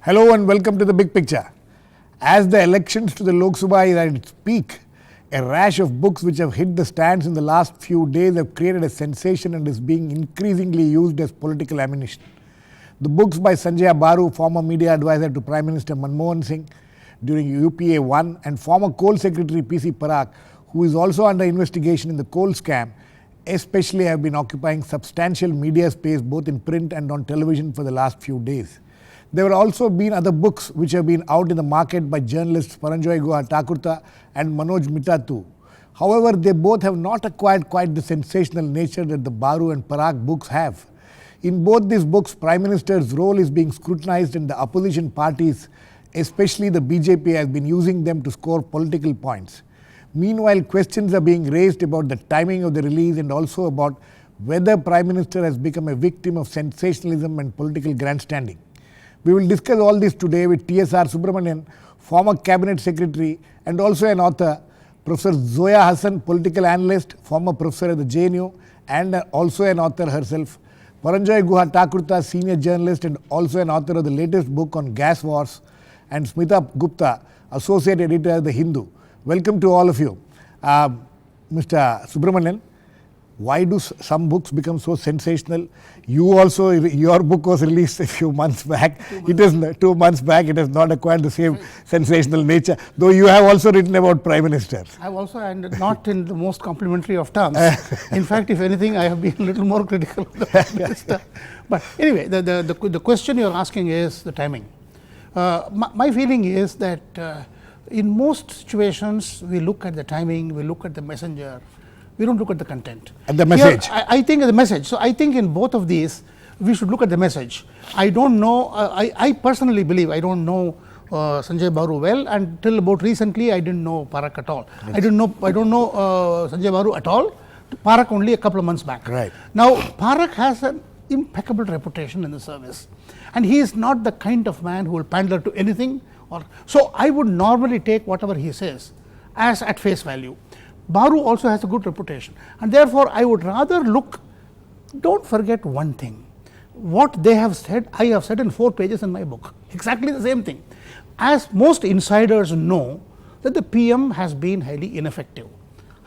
Hello and welcome to the big picture. As the elections to the Lok Sabha is at its peak, a rash of books which have hit the stands in the last few days have created a sensation and is being increasingly used as political ammunition. The books by Sanjay Baru, former media advisor to Prime Minister Manmohan Singh during UPA 1, and former Coal Secretary PC Parak, who is also under investigation in the coal scam, especially have been occupying substantial media space both in print and on television for the last few days. There have also been other books which have been out in the market by journalists Paranjoy, Guha, Thakurta and Manoj Mitatu. However, they both have not acquired quite the sensational nature that the Baru and Parak books have. In both these books, Prime Minister's role is being scrutinized and the opposition parties, especially the BJP, has been using them to score political points. Meanwhile, questions are being raised about the timing of the release and also about whether Prime Minister has become a victim of sensationalism and political grandstanding. We will discuss all this today with TSR Subramanian, former Cabinet Secretary and also an author, Professor Zoya Hasan, political analyst, former professor at the JNU and also an author herself, Paranjoy Guha Thakurta, senior journalist and also an author of the latest book on gas wars, and Smita Gupta, associate editor at The Hindu. Welcome to all of you. Mr. Subramanian, why do some books become so sensational? You also, your book was released a few months back. It is 2 months back. It has not acquired the same sensational nature, though you have also written about Prime Minister. I have also, and not in the most complimentary of terms. In fact, if anything, I have been a little more critical of the Prime Minister. But anyway, the question you are asking is the timing. My feeling is that in most situations, we look at the timing, we look at the messenger, we don't look at the content. And the message. Here, I think the message. So I think in both of these, we should look at the message. I don't know, I personally believe, I don't know Sanjay Baru well, and till about recently, I didn't know Parak at all. Yes. I don't know Sanjay Baru at all, Parak only a couple of months back. Right. Now, Parak has an impeccable reputation in the service, and he is not the kind of man who will pander to anything. So I would normally take whatever he says as at face value. Baru also has a good reputation, and therefore I would rather look. Don't forget one thing, what they have said, I have said in 4 pages in my book, exactly the same thing. As most insiders know that the PM has been highly ineffective.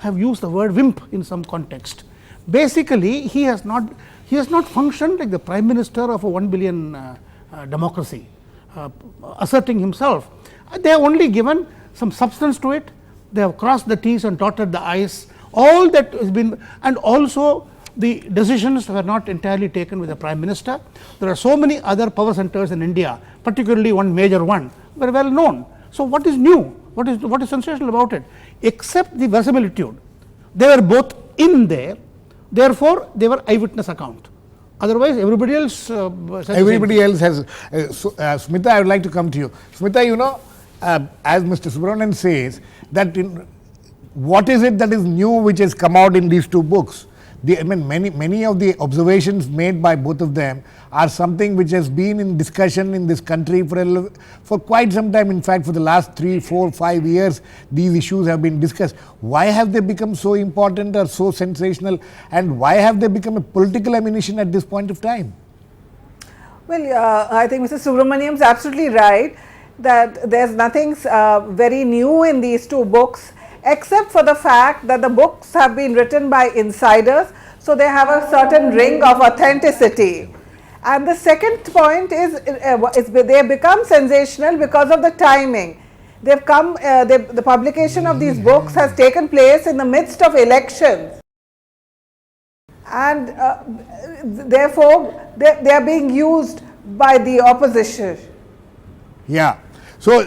I have used the word wimp in some context. Basically, he has not functioned like the Prime Minister of a 1 billion democracy, asserting himself. They have only given some substance to it. They have crossed the T's and dotted the I's. All that has been, and also the decisions were not entirely taken with the Prime Minister. There are so many other power centers in India, particularly one major one, very well known. So what is new? What is sensational about it? Except the verisimilitude. They were both in there, therefore they were eyewitness account. Otherwise, everybody else has. Smita, I would like to come to you. Smita, you know, as Mr. Subramanian says, that what is it that is new which has come out in these 2 books? Many of the observations made by both of them are something which has been in discussion in this country for quite some time. In fact, for the last 3, 4, 5 years, these issues have been discussed. Why have they become so important or so sensational, and why have they become a political ammunition at this point of time? Well, I think Mr. Subramanian is absolutely right that there's nothing very new in these 2 books, except for the fact that the books have been written by insiders, so they have a certain ring of authenticity. And the second point is they have become sensational because of the timing. They've come, the publication of these books has taken place in the midst of elections, and therefore they are being used by the opposition. Yeah. So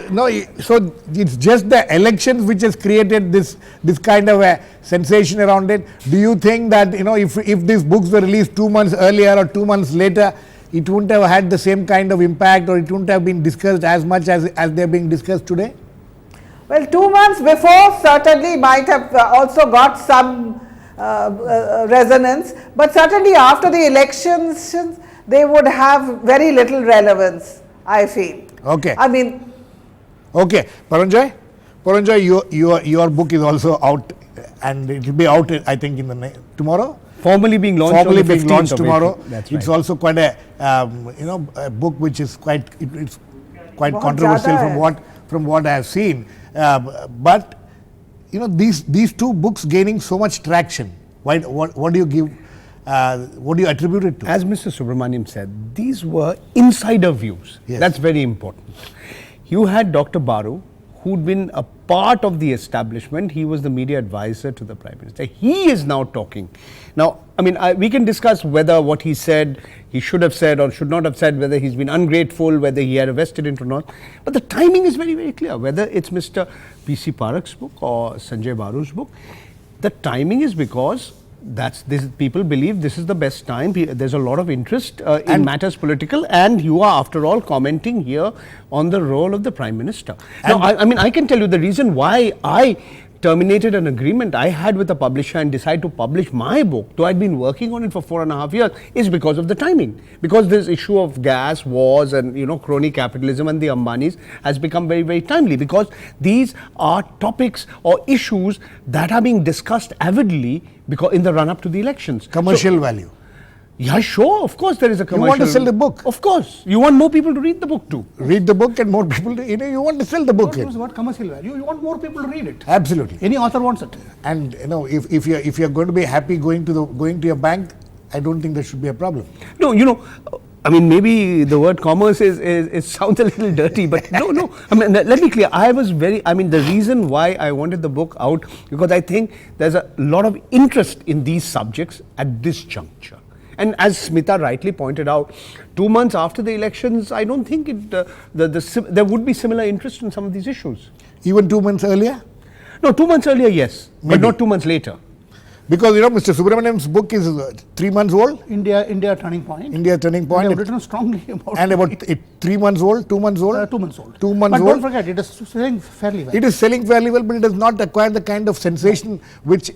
it's just the elections which has created this kind of a sensation around it. Do you think that, you know, if these books were released 2 months earlier or 2 months later, it wouldn't have had the same kind of impact, or it wouldn't have been discussed as much as they're being discussed today? Well, 2 months before certainly might have also got some resonance, but certainly after the elections they would have very little relevance, I feel. Okay. I mean. Okay, Paranjoy, your book is also out, and it will be out, I think, in tomorrow. Formally being launched tomorrow. That's it's right. also quite a a book which is quite quite बहुत controversial ज़्यादा from what I have seen. But you know, these two books gaining so much traction. What do you give? What do you attribute it to? As Mr. Subramanian said, these were insider views. Yes. That's very important. You had Dr. Baru, who'd been a part of the establishment. He was the media advisor to the Prime Minister. He is now talking. Now, I mean, we can discuss whether what he said, he should have said or should not have said, whether he's been ungrateful, whether he had a vested interest or not. But the timing is very, very clear. Whether it's Mr. P.C. Parak's book or Sanjay Baru's book, the timing is because people believe this is the best time. There's a lot of interest in matters political, and you are, after all, commenting here on the role of the Prime Minister. Now, I mean, I can tell you the reason why I terminated an agreement I had with a publisher and decided to publish my book, though I'd been working on it for 4.5 years, is because of the timing. Because this issue of gas, wars and, you know, crony capitalism and the Ambanis has become very, very timely, because these are topics or issues that are being discussed avidly because in the run-up to the elections. Commercial value. Yeah, sure, of course there is a commercial. You want to sell the book. Of course. You want more people to read the book too. Read the book and more people, you want to sell the book. It's about commercial value. You want more people to read it. Absolutely. Any author wants it. And you know, if you're going to be happy going to your bank, I don't think there should be a problem. No, you know, I mean, maybe the word commerce is sounds a little dirty, but no. I mean, let me clear. The reason why I wanted the book out, because I think there's a lot of interest in these subjects at this juncture. And as Smita rightly pointed out, 2 months after the elections, I don't think there would be similar interest in some of these issues. Even 2 months earlier? No, 2 months earlier, yes, Maybe. but not 2 months later. Because you know, Mr. Subramanian's book is 3 months old. India Turning Point. India Turning Point. They have written strongly about And about 2 months old. 2 months old. 2 months old. 2 months but old. don't forget, it is selling fairly well. It is selling fairly well, but it has not acquired the kind of sensation which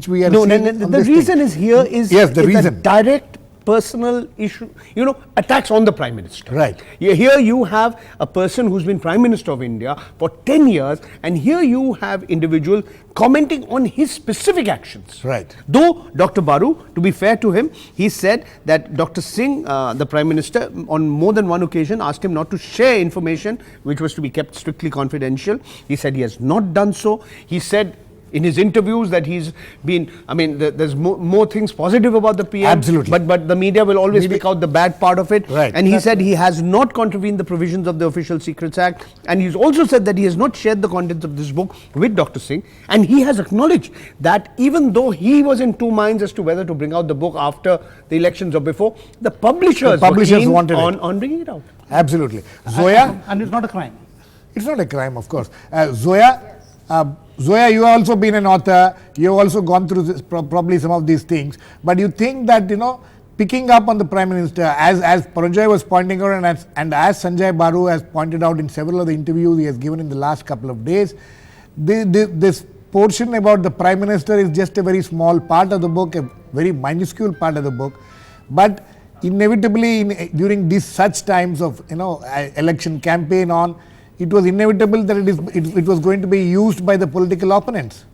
we are No, seeing. the reason is here is yes, the it's reason. a direct personal issue, you know, attacks on the Prime Minister. Right. Here you have a person who's been Prime Minister of India for 10 years, and here you have individual commenting on his specific actions. Right. Though Dr. Baru, to be fair to him, he said that Dr. Singh, the Prime Minister, on more than one occasion asked him not to share information which was to be kept strictly confidential. He said he has not done so. He said in his interviews that he's been, I mean, there's more things positive about the PM. Absolutely. But the media will always pick out the bad part of it. Right. And he said he has not contravened the provisions of the Official Secrets Act. And he's also said that he has not shared the contents of this book with Dr. Singh. And he has acknowledged that even though he was in two minds as to whether to bring out the book after the elections or before, the publishers were keen wanted on bringing it out. Absolutely. Zoya? And it's not a crime. It's not a crime, of course. Zoya? Zoya, you have also been an author, you have also gone through this, probably some of these things, but you think that, you know, picking up on the Prime Minister, as Paranjoy was pointing out and as Sanjay Baru has pointed out in several of the interviews he has given in the last couple of days, this portion about the Prime Minister is just a very small part of the book, a very minuscule part of the book, but inevitably during these such times of, you know, election campaign on, it was inevitable that it was going to be used by the political opponents.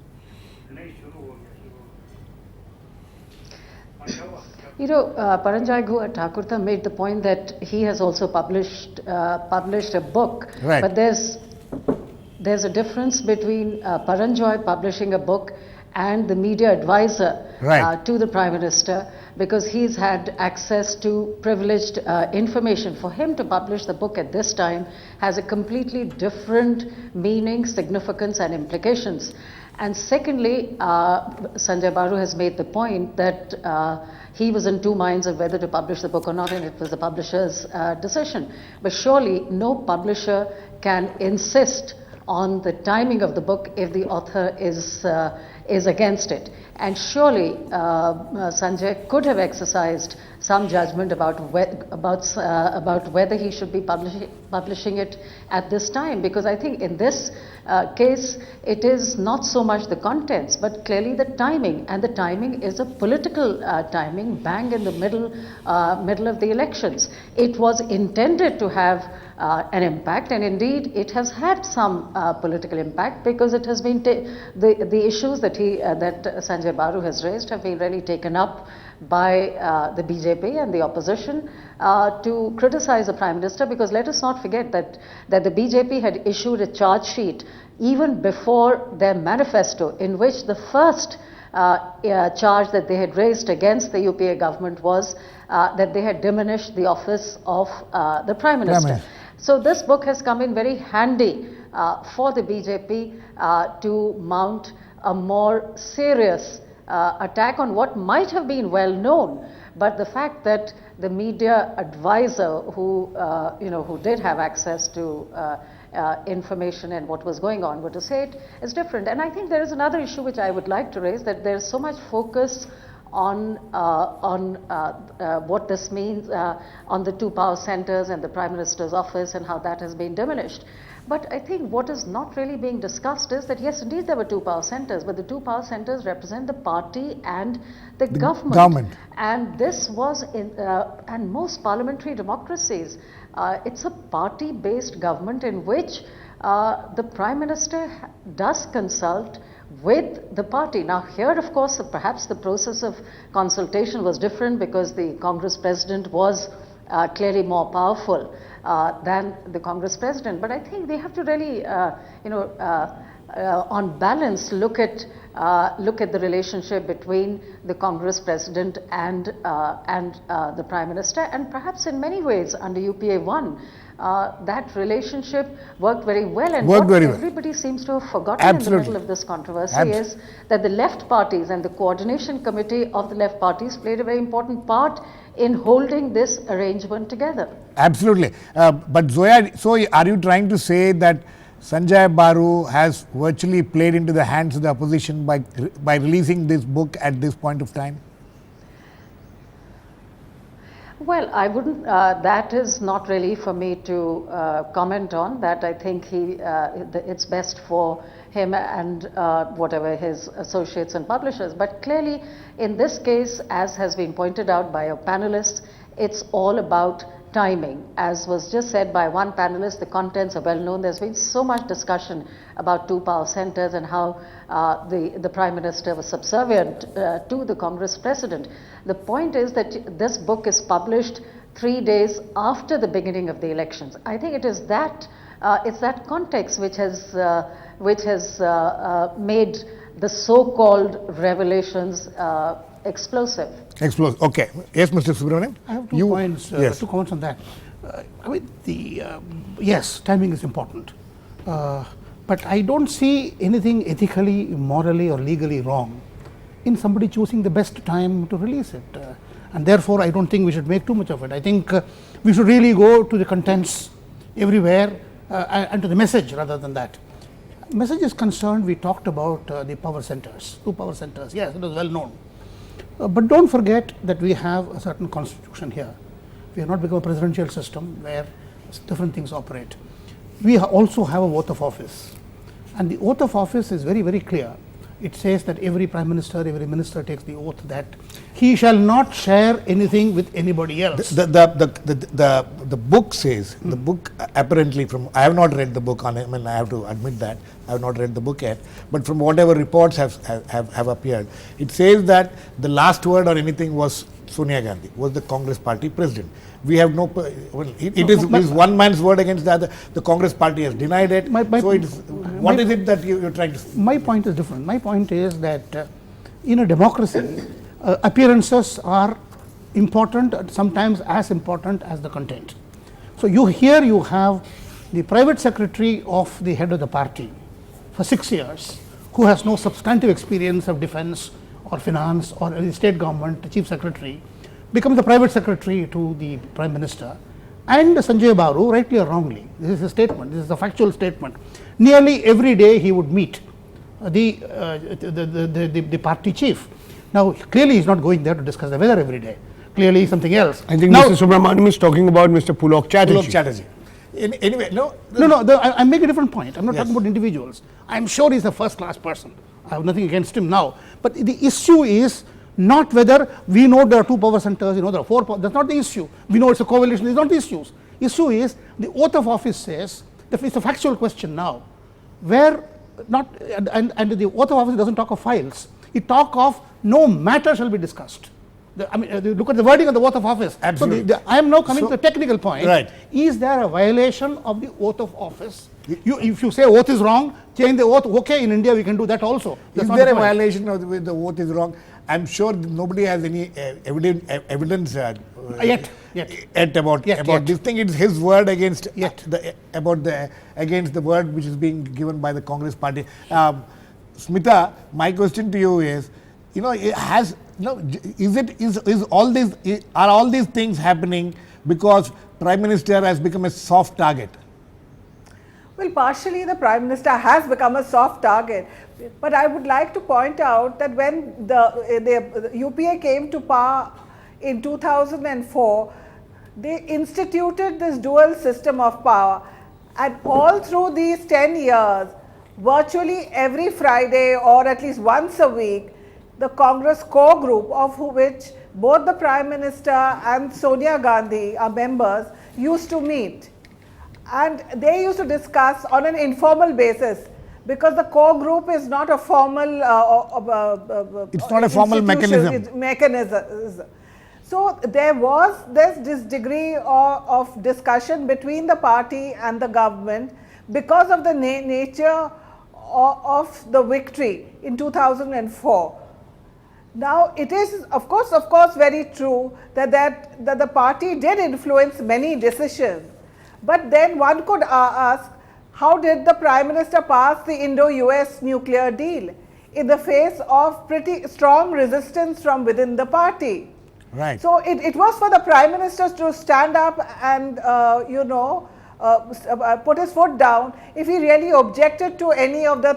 You know, Paranjoy Guha Thakurta made the point that he has also published a book, right. But there's a difference between Paranjoy publishing a book and the media advisor right. to the Prime Minister, because he's had access to privileged information. For him to publish the book at this time has a completely different meaning, significance and implications. And secondly, Sanjay Baru has made the point that he was in two minds of whether to publish the book or not, and it was the publisher's decision. But surely no publisher can insist on the timing of the book if the author is against it. And surely Sanjay could have exercised some judgment about whether he should be publishing it at this time, because I think in this case, it is not so much the contents, but clearly the timing, and the timing is a political timing, bang in the middle of the elections. It was intended to have an impact, and indeed it has had some political impact, because it has been the issues that Sanjay Baru has raised have been really taken up by the BJP and the opposition to criticize the Prime Minister, because let us not forget that the BJP had issued a charge sheet even before their manifesto, in which the first charge that they had raised against the UPA government was that they had diminished the office of the Prime Minister. So this book has come in very handy for the BJP to mount a more serious attack on what might have been well known, but the fact that the media advisor who did have access to information and what was going on were to say it is different. And I think there is another issue which I would like to raise, that there is so much focus on what this means on the two power centers and the Prime Minister's office and how that has been diminished. But I think what is not really being discussed is that yes, indeed there were two power centers, but the two power centers represent the party and the government. And this was and most parliamentary democracies, it's a party-based government in which the Prime Minister does consult with the party. Now here, of course, perhaps the process of consultation was different, because the Congress president was clearly more powerful than the Congress president. But I think they have to really, on balance, look at the relationship between the Congress president and the Prime Minister. And perhaps in many ways under UPA 1, that relationship worked very well. And what everybody seems to have forgotten in the middle of this controversy is that the left parties and the coordination committee of the left parties played a very important part in holding this arrangement together. Absolutely. But Zoya, so are you trying to say that Sanjay Baru has virtually played into the hands of the opposition by releasing this book at this point of time? Well, I wouldn't, that is not really for me to comment on. That I think it's best for him and whatever his associates and publishers. But clearly, in this case, as has been pointed out by our panelists, it's all about timing. As was just said by one panelist, the contents are well known. There's been so much discussion about two power centers and how the Prime Minister was subservient to the Congress president. The point is that this book is published 3 days after the beginning of the elections. I think it is that it's that context which has made the so-called revelations explosive. Explosive. Okay. Yes, Mr. Subramanian. I have two points, two comments on that. I mean, yes, timing is important, but I don't see anything ethically, morally, or legally wrong in somebody choosing the best time to release it, and therefore I don't think we should make too much of it. I think we should really go to the contents everywhere and to the message rather than that. Message is concerned, we talked about the power centers, two power centers. Yes, it was well known. But don't forget that we have a certain constitution here. We have not become a presidential system where different things operate. We also have an oath of office, and the oath of office is very, very clear. It says that every Prime Minister, every minister takes the oath that he shall not share anything with anybody else. The book says, the book apparently I have not read the book on it, I mean, I have to admit that, I have not read the book yet, but from whatever reports have appeared, it says that the last word or anything was Sonia Gandhi, was the Congress party president. We have no, well, it is one man's word against the other. The Congress party has denied it. What is it that you're trying to say? My point is different. My point is that in a democracy, appearances are important, sometimes as important as the content. So here you have the private secretary of the head of the party for 6 years, who has no substantive experience of defense or finance or the state government, the chief secretary, becomes the private secretary to the Prime Minister. And Sanjay Baru, rightly or wrongly, this is a statement, this is a factual statement, nearly every day he would meet the party chief. Now, clearly he is not going there to discuss the weather every day. Clearly something else. I think now, Mr. Subramanian is talking about Mr. Pulok Chatterjee. Anyway, no. I make a different point. I'm not talking about individuals. I'm sure he's a first-class person. I have nothing against him now. But the issue is not whether we know there are 2 power centers, there are 4 power. That's not the issue. We know it's a coalition. It's not the issues. Issue is the oath of office says that it's a factual question now, where not and the oath of office doesn't talk of files. It talk of no matter shall be discussed. Look at the wording of the oath of office. Absolutely. So I am now coming to the technical point. Right. Is there a violation of the oath of office? If you say oath is wrong, change the oath. Okay, in India we can do that also. Is there a violation of the oath is wrong? I'm sure nobody has any evidence Yet. about this thing. It's his word against against the word which is being given by the Congress party. Smita, my question to you is, are all these things happening because Prime Minister has become a soft target? Well, partially the Prime Minister has become a soft target, but I would like to point out that when the UPA came to power in 2004, they instituted this dual system of power, and all through these 10 years, virtually every Friday or at least once a week, the Congress core group, of which both the Prime Minister and Sonia Gandhi are members, used to meet. And they used to discuss on an informal basis, because the core group is not a formal it's not a formal mechanism. So there's this degree of discussion between the party and the government because of the nature of the victory in 2004. Now, it is of course very true that the party did influence many decisions. But then one could ask, how did the Prime Minister pass the Indo-US nuclear deal in the face of pretty strong resistance from within the party? Right. So it was for the Prime Minister to stand up and put his foot down if he really objected to any of the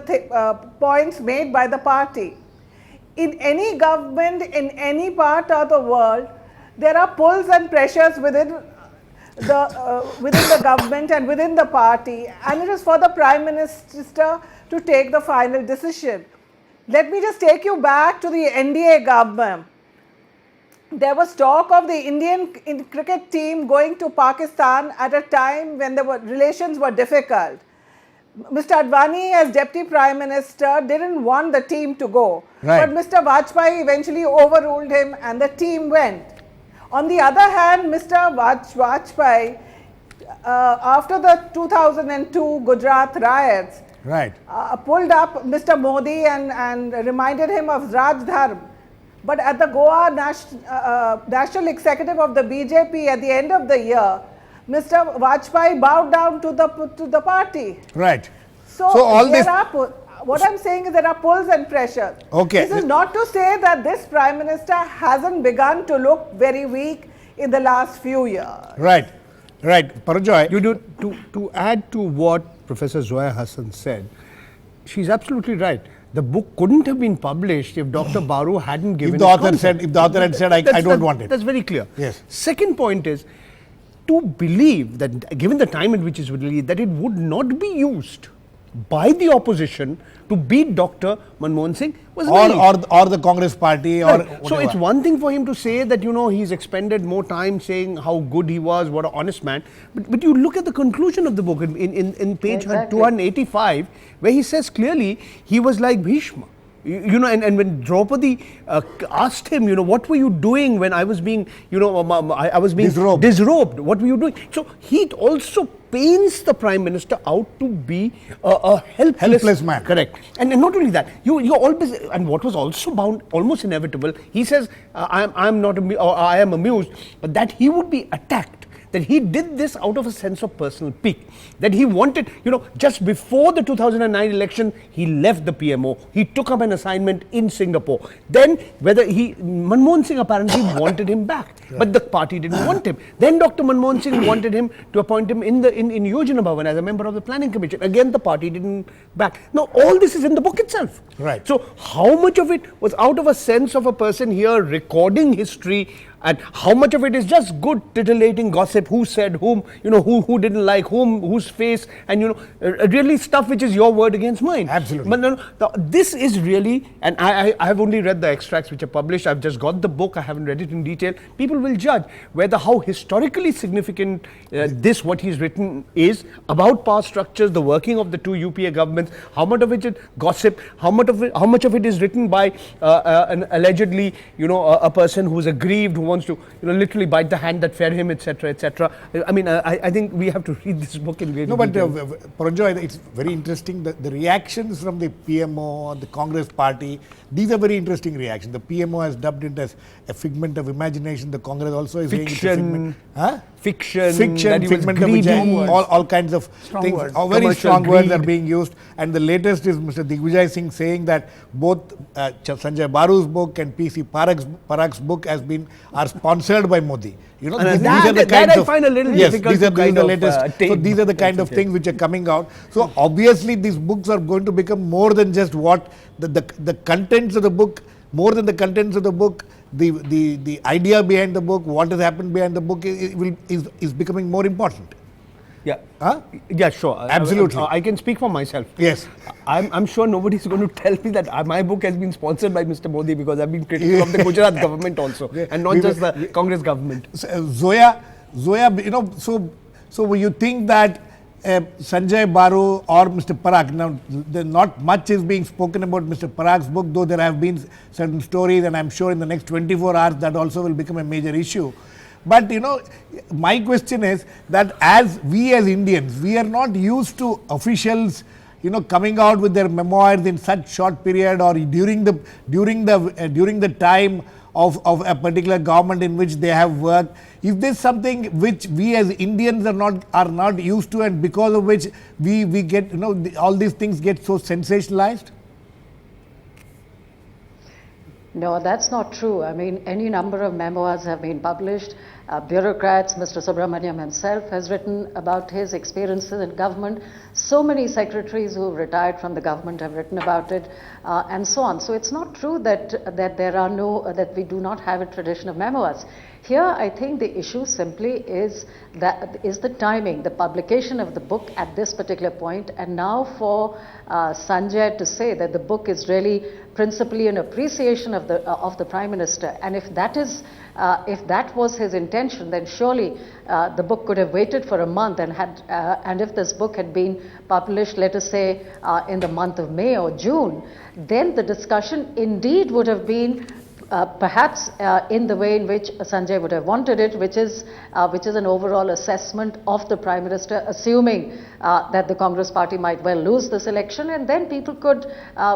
points made by the party. In any government, in any part of the world, there are pulls and pressures within the government and within the party, and it is for the Prime Minister to take the final decision. Let me just take you back to the NDA government. There was talk of the Indian cricket team going to Pakistan at a time when relations were difficult. Mr. Advani, as Deputy Prime Minister, didn't want the team to go. Right. But Mr. Vajpayee eventually overruled him and the team went. On the other hand, Mr. Vajpayee, after the 2002 Gujarat riots, Right. Pulled up Mr. Modi and reminded him of Raj Dharm. But at the Goa National Executive of the BJP at the end of the year, Mr. Vajpayee bowed down to the party. Right. So all this. What I'm saying is there are pulls and pressures. Okay. This is not to say that this Prime Minister hasn't begun to look very weak in the last few years. Right. Paranjoy. To add to what Professor Zoya Hasan said, she's absolutely right. The book couldn't have been published if Dr. Baru hadn't given If the author had said, I don't want it. That's very clear. Yes. Second point is, to believe that given the time in which it was released, that it would not be used by the opposition to beat Dr. Manmohan Singh was naive. or the Congress party or whatever. So it's one thing for him to say that he's expended more time saying how good he was, what an honest man, but you look at the conclusion of the book in page 285, where he says clearly he was like Bhishma. And when Draupadi asked him, what were you doing when I was being, I was being disrobed? What were you doing? So he also paints the Prime Minister out to be a helpless man. Correct. And not only that, you always, and what was also almost inevitable, he says, I am amused, but that he would be attacked. That he did this out of a sense of personal pique. That he wanted, just before the 2009 election, he left the PMO. He took up an assignment in Singapore. Then, Manmohan Singh apparently wanted him back, but the party didn't want him. Then Dr. Manmohan Singh wanted him to appoint him in Yojana Bhavan as a member of the Planning Commission. Again, the party didn't back. Now, all this is in the book itself. Right. So, how much of it was out of a sense of a person here recording history, And how much of it is just good titillating gossip, who said whom, who didn't like whom, whose face, and really stuff which is your word against mine. Absolutely. But no, this is really, and I have only read the extracts which are published. I've just got the book. I haven't read it in detail. People will judge whether how historically significant what he's written is about power structures, the working of the two UPA governments, how much of it is gossip, how much of it is written by an allegedly, a person who's aggrieved, who wants to, literally bite the hand that fed him, etc., etc. I mean, I think we have to read this book in great detail. No, but Paranjoy, it's very interesting. The reactions from the PMO, the Congress party, these are very interesting reactions. The PMO has dubbed it as a figment of imagination. The Congress also is saying it's a figment. Fiction, figment of which all kinds of Strong things. words. Very strong words greed are being used. And the latest is Mr. Digvijay Singh saying that both Sanjay Baru's book and PC Parak's book are sponsored by Modi. These are the kinds I find a little yes, difficult these are to kind the of, latest. take. So these are the kind of things which are coming out. So obviously these books are going to become more than just what the contents of the book, more than the contents of the book. The idea behind the book, what has happened behind the book is becoming more important. Yeah. Huh? Yeah, sure. Absolutely. I can speak for myself. Yes. I'm sure nobody is going to tell me that my book has been sponsored by Mr. Modi, because I've been critical of the Gujarat government also, and not just the Congress government. Zoya, so you think that Sanjay Baru or Mr. Parak, now not much is being spoken about Mr. Parak's book, though there have been certain stories, and I'm sure in the next 24 hours that also will become a major issue. But my question is that as Indians, we are not used to officials coming out with their memoirs in such short period, or during the time of a particular government in which they have worked. Is this something which we as Indians are not used to, and because of which we get all these things get so sensationalized? No, that's not true. I mean, any number of memoirs have been published. Bureaucrats, Mr. Subramanian himself has written about his experiences in government. So many secretaries who retired from the government have written about it, and so on. So it's not true that that we do not have a tradition of memoirs. Here, I think the issue simply is the timing, the publication of the book at this particular point, and now for Sanjay to say that the book is really principally an appreciation of the Prime Minister, and if that was his intention, then surely the book could have waited for a month, and if this book had been published, let us say in the month of May or June, then the discussion indeed would have been perhaps in the way in which Sanjay would have wanted it, which is an overall assessment of the Prime Minister, assuming that the Congress party might well lose this election, and then people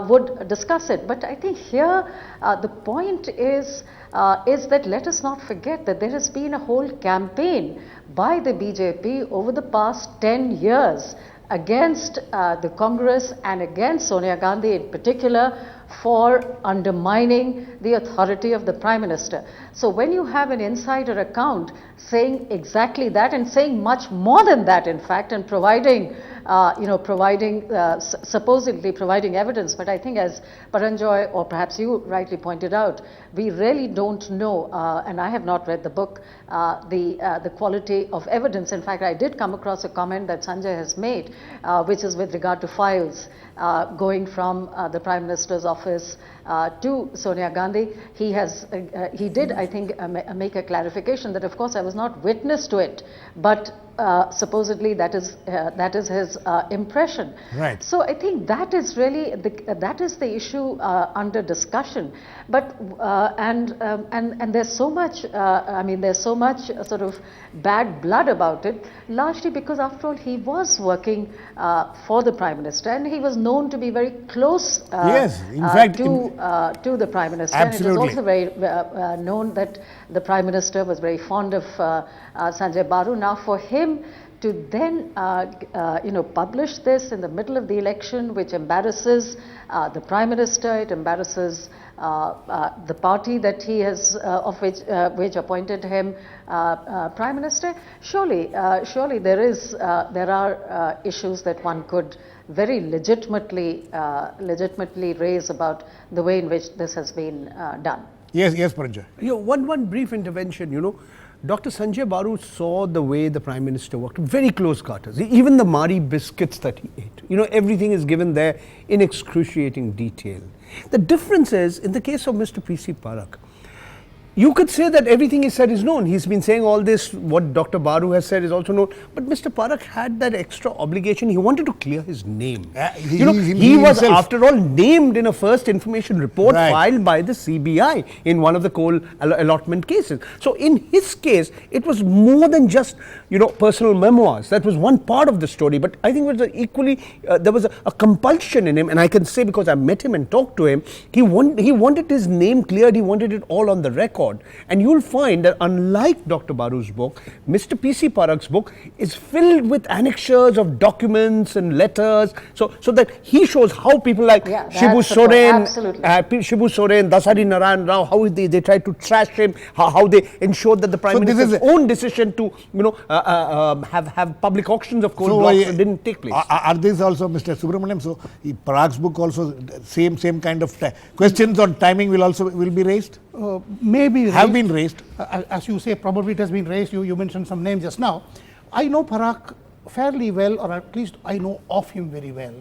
would discuss it. But I think here the point is that let us not forget that there has been a whole campaign by the BJP over the past 10 years against the Congress and against Sonia Gandhi in particular, for undermining the authority of the Prime Minister. So when you have an insider account saying exactly that, and saying much more than that in fact, and supposedly providing evidence, but I think as Paranjoy, or perhaps you rightly pointed out, we really don't know, and I have not read the book, the quality of evidence. In fact, I did come across a comment that Sanjay has made, which is with regard to files going from the Prime Minister's office to Sonia Gandhi. He did, I think, make a clarification that of course I was not witness to it, but supposedly that is his impression. Right. So I think that is really the issue under discussion. But and there's so much sort of bad blood about it, largely because after all he was working for the Prime Minister, and he was known to be very close yes, in fact, to the Prime Minister. Absolutely. And it was also very known that the Prime Minister was very fond of Sanjay Baru. Now for him to then publish this in the middle of the election, which embarrasses the Prime Minister, it embarrasses the party that he has, which appointed him Prime Minister. Surely there are issues that one could very legitimately raise about the way in which this has been done. Yes, Paranjoy. One brief intervention, Dr. Sanjay Baru saw the way the Prime Minister worked, very close quarters, even the Mari biscuits that he ate. Everything is given there in excruciating detail. The difference is, in the case of Mr. P.C. Parakh, you could say that everything he said is known. He's been saying all this, what Dr. Baru has said is also known. But Mr. Parakh had that extra obligation. He wanted to clear his name. He was, after all, named in a first information report filed by the CBI in one of the coal allotment cases. So in his case, it was more than just, personal memoirs. That was one part of the story. But I think it was equally, there was a compulsion in him. And I can say, because I met him and talked to him, he wanted his name cleared. He wanted it all on the record. And you'll find that unlike Dr. Baru's book, Mr. P.C. Parakh's book is filled with annexures of documents and letters, so that he shows how people like Shibu Soren, Dasari Narayan Rao, how they tried to trash him, how they ensured that the Prime Minister's own decision to have public auctions of coal blocks didn't take place. Are these also, Mr. Subramanian, so Parakh's book also same kind of questions on timing will be raised? Maybe have been raised. As you say, probably it has been raised. You mentioned some names just now. I know Parakh fairly well, or at least I know of him very well.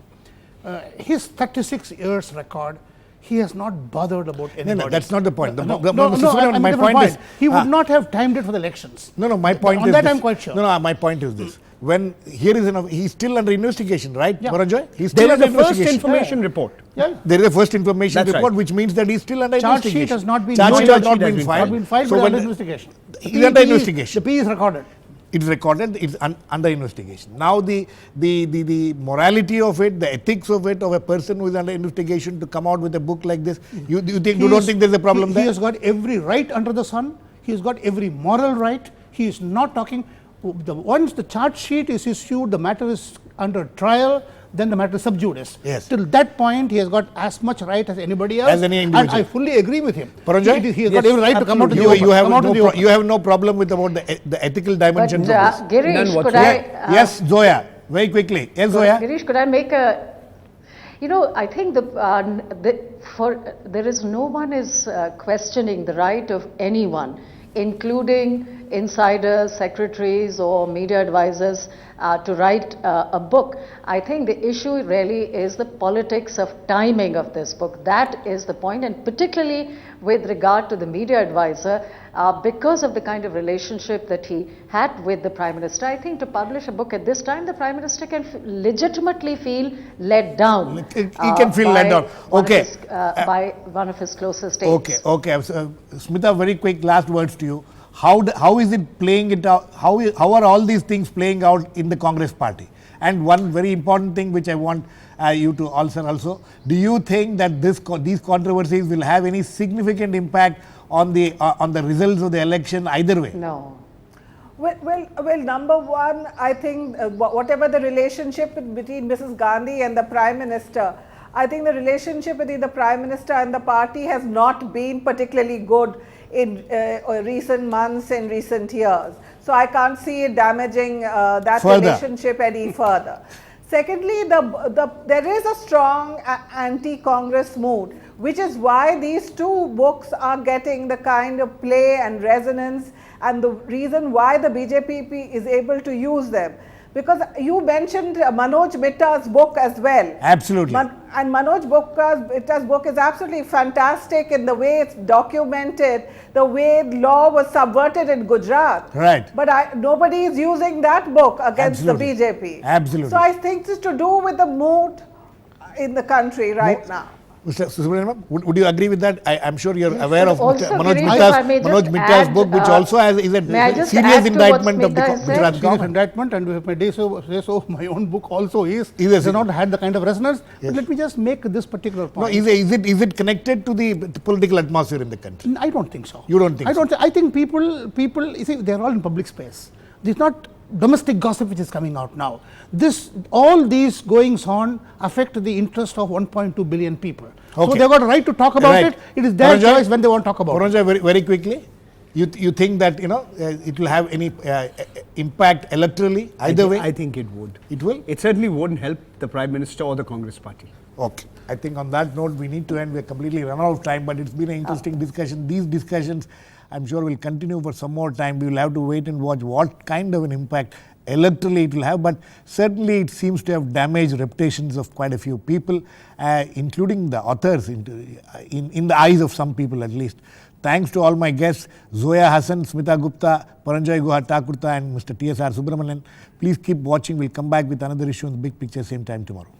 His 36 years record, he has not bothered about anybody. No, that's not the point. My point is, he would not have timed it for the elections. My point is on that I'm quite sure. My point is this. When he's still under investigation, right, Paranjoy? He's still under investigation. There is a first information report. There is a first information report, which means that he's still under investigation. Charge sheet has not been filed, but under investigation. He's under investigation. The P is recorded. It's recorded. It's under investigation. Now the morality of it, the ethics of it, of a person who is under investigation to come out with a book like this, you don't think there's a problem there? He has got every right under the sun. He has got every moral right. He is not talking. Once the charge sheet is issued, the matter is under trial, then the matter is sub judice. Yes. Till that point, he has got as much right as anybody else. As any individual. And I fully agree with him. Paranjoy? He has got every right to come out to the open. You have no problem with the ethical dimensions of this. Girish, could I... yes, Zoya, very quickly. Yes, Zoya? Girish, could I make a... I think there is no one is questioning the right of anyone, including insiders, secretaries or media advisors to write a book. I think the issue really is the politics of timing of this book. That is the point, and particularly with regard to the media advisor, because of the kind of relationship that he had with the Prime Minister. I think to publish a book at this time, the Prime Minister can legitimately feel let down. He can feel let down. Okay. By one of his closest aides. Okay. Smita, very quick last words to you. How is it playing it out? How are all these things playing out in the Congress party? And one very important thing which I want you to answer also, do you think that these controversies will have any significant impact on the results of the election either way? No. Well, number one, I think whatever the relationship between Mrs. Gandhi and the Prime Minister, I think the relationship between the Prime Minister and the party has not been particularly good in recent months, in recent years. So I can't see it damaging that relationship any further. Secondly, there is a strong anti-Congress mood, which is why these two books are getting the kind of play and resonance, and the reason why the BJP is able to use them. Because you mentioned Manoj Mitta's book as well. Absolutely. And Manoj Mitta's book is absolutely fantastic in the way it's documented, the way law was subverted in Gujarat. Right. But nobody is using that book against the BJP. Absolutely. So I think it's to do with the mood in the country right now. Mr. Subramanian, would you agree with that? I'm sure you're aware of Manoj Mitta's book, which also is a serious indictment of the Gujarat government. Indictment, and if I say so, my own book also has not had the kind of resonance. Yes. But let me just make this particular point. No, is it connected to the political atmosphere in the country? I don't think so. You don't think so? I think people, you see, they're all in public space. It's not domestic gossip which is coming out now. All these goings on affect the interest of 1.2 billion people. Okay. So they've got a right to talk about it. It is their choice when they want to talk about it. Very, very quickly, you think that it will have any impact electorally either way? I think it would. It will? It certainly wouldn't help the Prime Minister or the Congress party. Okay. I think on that note, we need to end. We're completely run out of time, but it's been an interesting discussion. These discussions, I'm sure, will continue for some more time. We will have to wait and watch what kind of an impact electorally it will have, but certainly it seems to have damaged reputations of quite a few people, including the authors, in the eyes of some people at least. Thanks to all my guests, Zoya, Hasan, Smita, Gupta, Paranjoy, Guha, Thakurta and Mr. TSR Subramanian. Please keep watching. We'll come back with another issue in the big picture same time tomorrow.